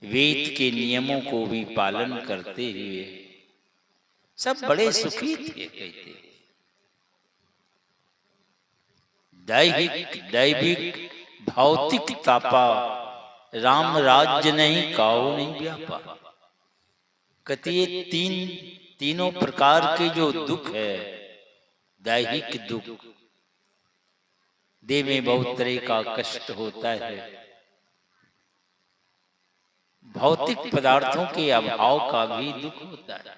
वेद के नियमों को भी पालन करते हुए सब बड़े सुखी थे। कहते दैहिक दैविक भौतिक तापा, राम राज्य नहीं काऊ नहीं व्यापा। कहती ये तीनों प्रकार के जो दुख है, दैहिक दुख, देह में बहुत तरह का कष्ट होता है, भौतिक पदार्थों के अभाव का भी दुख होता है,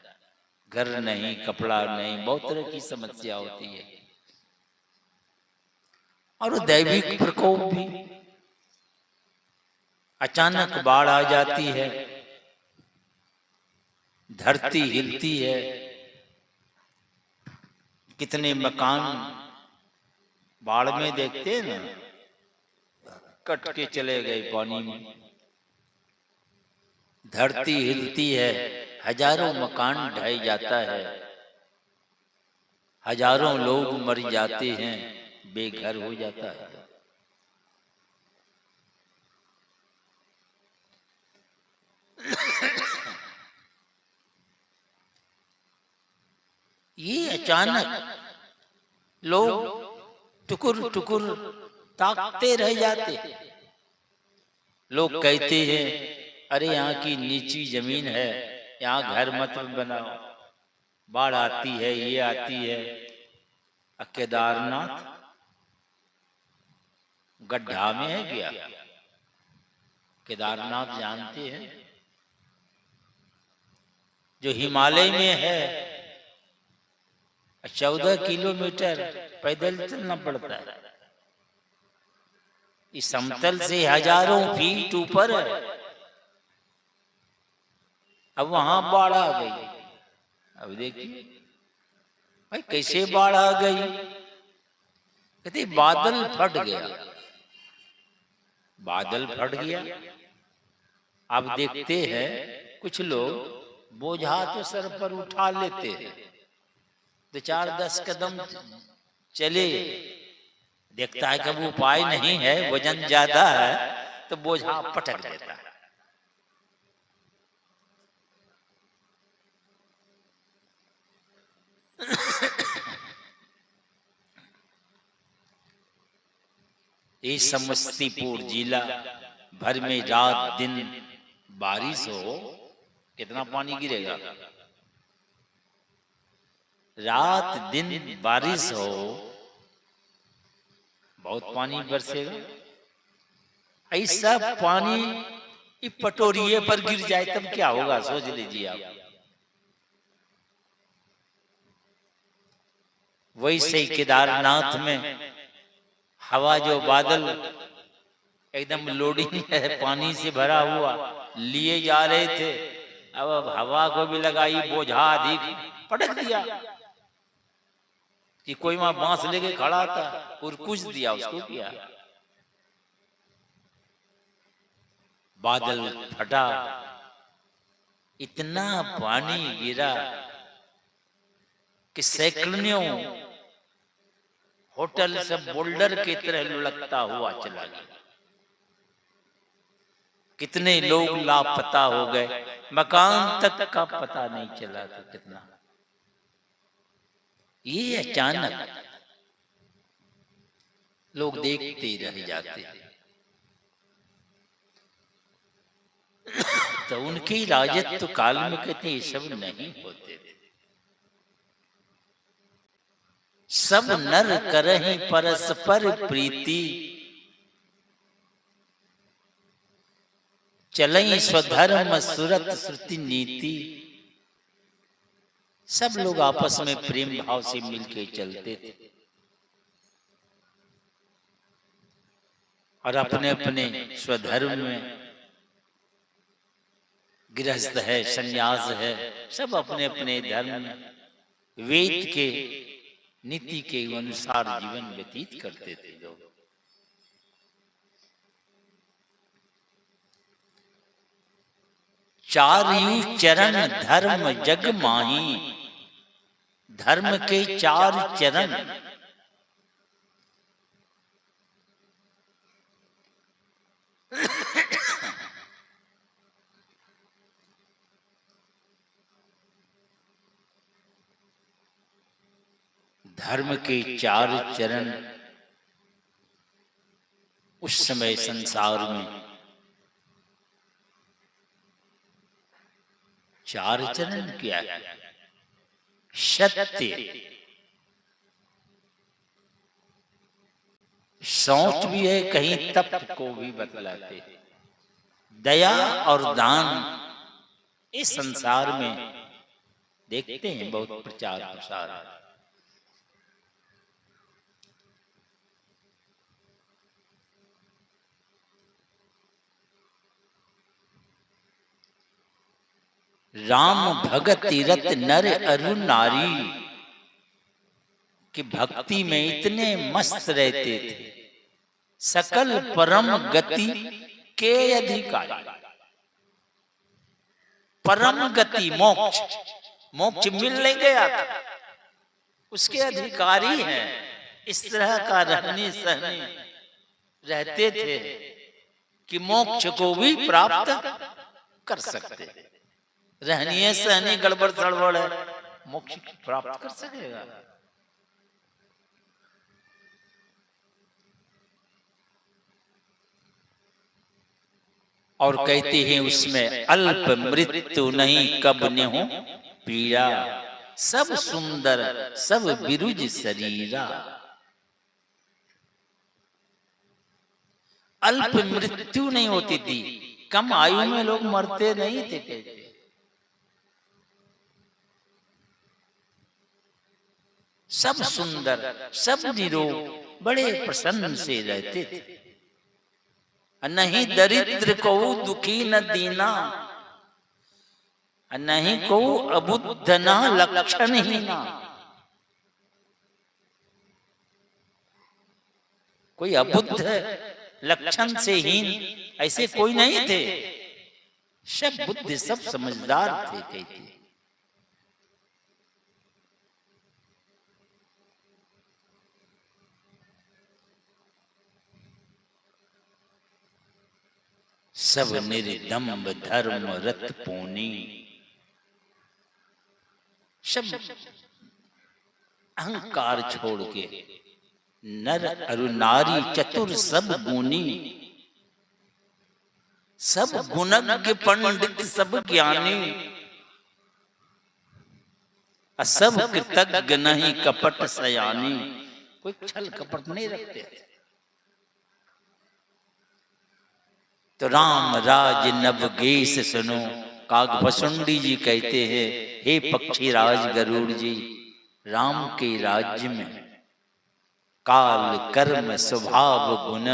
घर नहीं, कपड़ा नहीं, बहुत तरह की समस्या होती है। और दैविक प्रकोप भी, अचानक बाढ़ आ जाती है, धरती हिलती है, कितने मकान बाढ़ में देखते हैं ना, कट के चले गए पानी में। धरती हिलती है, हजारों मकान ढह जाता है, हजारों लोग मर जाते हैं, बेघर हो जाता है। ये अचानक लोग टुकुर टुकुर ताकते रह जाते। लोग कहते हैं अरे यहाँ की नीची जमीन है, यहाँ घर मत बनाओ, बाढ़ आती है, ये आती है। केदारनाथ गड्ढा में है क्या? केदारनाथ जानते हैं, जो हिमालय में है, 14 किलोमीटर पैदल चलना पड़ता है। इस समतल से हजारों फीट ऊपर है। अब वहां बाढ़ आ गई। अब देखिए भाई कैसे बाढ़ आ गई। कहते बादल फट गया, बादल फट गया। आप देखते हैं कुछ लोग बोझा तो सर पर उठा लेते हैं, 4-10 कदम चले, देखता है कि वो उपाय नहीं है, वजन ज्यादा है, तो बोझा पटक देता है। ये समस्तीपुर जिला भर में रात दिन बारिश हो, कितना पानी गिरेगा। रात दिन बारिश हो, बहुत पानी बरसेगा। ऐसा पानी पटोरिये पर गिर जाए तब क्या होगा, सोच लीजिए आप। वैसे ही केदारनाथ में हवा, जो बादल एकदम लोडिंग है, पानी से भरा हुआ, लिए जा रहे थे, अब हवा को भी लगाई, बोझा अधिक पटक दिया कि कोई वहां बांस लेके खड़ा था और कुछ दिया उसको, किया बादल फटा, इतना पानी गिरा कि सैकड़ों होटल सब बोल्डर की तरह लुढ़कता हुआ चला गया। कितने लोग लापता हो गए, मकान तक का पता नहीं चला था कितना। ये अचानक लोग देखते रह जाते। तो उनके राजत्व काल में कहते ये सब नहीं होते थे। सब नर करहि परस्पर प्रीति, चलई स्वधर्म सुरत श्रुति नीति। सब लोग आपस में प्रेम भाव से मिलके चलते थे और अपने अपने स्वधर्म में, गृहस्थ है, संन्यास है, सब अपने अपने धर्म में वेद के नीति के अनुसार जीवन व्यतीत करते थे लोग। चारयु चरण धर्म जग माही, धर्म के 4 चरण। धर्म के चार चरण उस समय संसार में चार चरण क्या है? सत्य, सोच भी है, कहीं तप को भी बतलाते हैं, दया और दान। इस संसार में देखते हैं बहुत प्रचार प्रसार। राम भगत तीरथ नर अरु नारी की भक्ति में इतने मस्त रहते थे, सकल परम गति के अधिकारी। परम गति मोक्ष, मोक्ष मिल नहीं गया था, उसके अधिकारी हैं। इस तरह का रहने सहने रहते थे कि मोक्ष को भी प्राप्त कर सकते। रहनी सहनी गड़बड़ सड़बड़ है, मोक्ष प्राप्त कर सकेगा? और कहते हैं उसमें अल्प मृत्यु नहीं कब ने हो पीड़ा, सब सुंदर सब बिरुज शरीरा। अल्प मृत्यु नहीं होती थी, कम आयु में लोग मरते नहीं थे। कहते सब सुंदर सब निरोग, बड़े प्रसन्न से रहते थे। नहीं दरिद्र को दुखी न दीना, नहीं को अबुद्ध ना लक्षण ही ना। कोई अबुद्ध लक्षण से हीन ऐसे कोई नहीं थे, सब बुद्धि सब समझदार थे। कहते सब निर्दम्ब धर्म रत पूनी, सब अहंकार छोड़ के नर अरु नारी चतुर सब गुणी, सब गुणज्ञ पंडित सब ज्ञानी, सब कृतज्ञ नहीं कपट सयानी। कोई छल कपट नहीं रखते। तो राम राज नवगेश सुनो, कागभसुंडी जी कहते हैं, हे पक्षी राज गरुड़ जी, राम के राज्य में काल कर्म स्वभाव गुण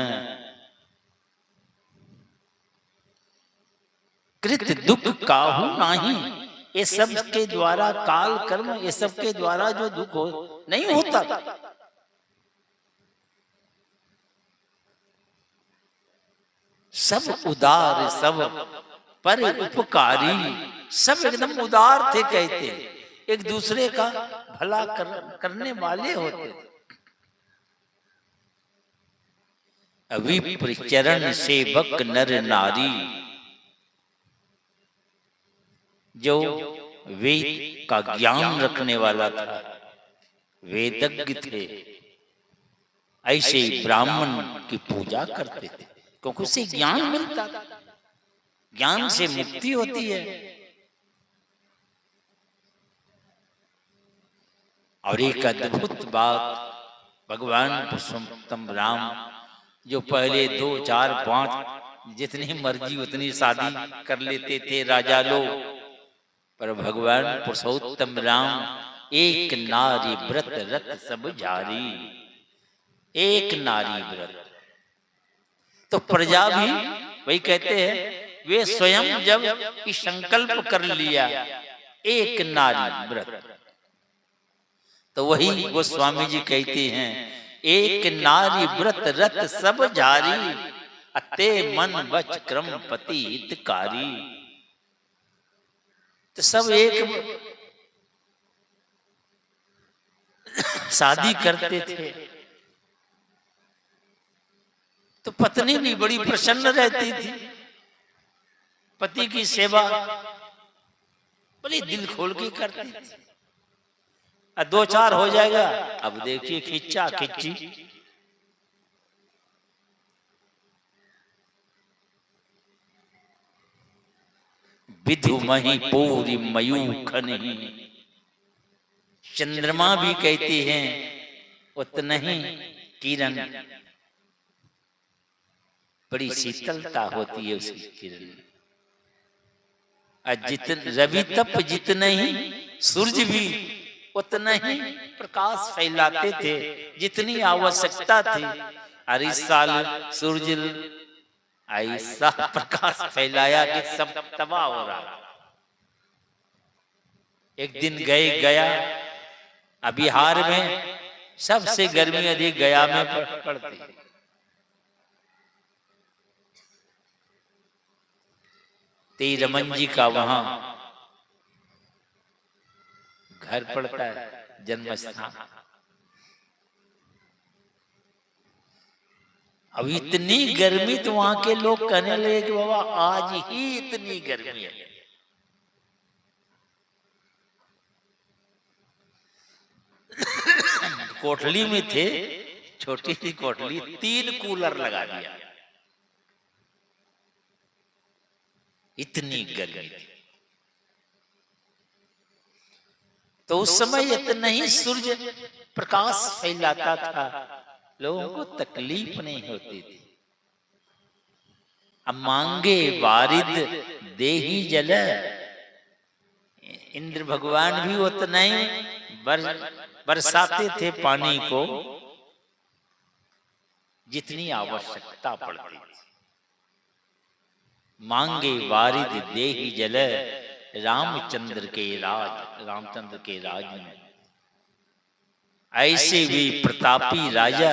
कृत दुख काहू नाही। ये सब के द्वारा काल कर्म, ये सब के द्वारा जो दुख हो नहीं होता। सब उदार सब पर उपकारी, सब एकदम उदार थे। कहते एक दूसरे का भला करने वाले होते। अविप्र चरण सेवक नर नारी, जो वेद का ज्ञान रखने वाला था, वेदज्ञ थे, ऐसे ब्राह्मण की पूजा करते थे, क्योंकि उससे ज्ञान मिलता था, ज्ञान से मुक्ति होती है। और एक अद्भुत बात, भगवान पुरुषोत्तम राम जो पहले 2, 4, 5 जितनी मर्जी उतनी शादी कर लेते थे राजा लोग, पर भगवान पुरुषोत्तम राम एक नारी व्रत रत सब जारी। एक नारी व्रत, तो प्रजा भी वही कहते हैं, वे स्वयं जब संकल्प कर लिया एक नारी व्रत, तो वही वो स्वामी जी कहते हैं, एक नारी व्रत रत सब जारी, अते मन वच क्रम पति हितकारी। तो सब एक शादी करते थे, तो पत्नी भी बड़ी प्रसन्न रहती थी, पति की सेवा बड़ी दिल खोल के करती थी। दो चार हो जाएगा। अब देखिए खिच्चा खिच्ची, विधु मही पूरी मयूखन ही। चंद्रमा भी कहती हैं उतना ही किरण, बड़ी शीतलता होती है उसकी किरण। जितन रवि तप जितने ही सूरज भी उतना ही प्रकाश फैलाते थे जितनी आवश्यकता थी। और इस साल सूरज ऐसा प्रकाश फैलाया कि सब तबाह हो रहा। एक दिन गया बिहार में सबसे गर्मी अधिक गया में पड़ती। रमन जी का वहां घर पड़ता है, जन्म स्थान। अब इतनी गर्मी तो वहां के लोग कहने लगे कि बाबा आज ही इतनी गर्मी है। कोठली में थे, छोटी सी कोठली, 3 कूलर लगा दिया, इतनी गर्मी थी। तो उस समय इतना ही सूर्य प्रकाश फैलाता था, लोगों को तकलीफ नहीं होती थी। अब मांगे वारिद देही जल, इंद्र भगवान भी उतना ही बरसाते थे पानी को जितनी आवश्यकता पड़ती थी। मांगे वारिद देही जल, रामचंद्र के राज में। ऐसे भी प्रतापी राजा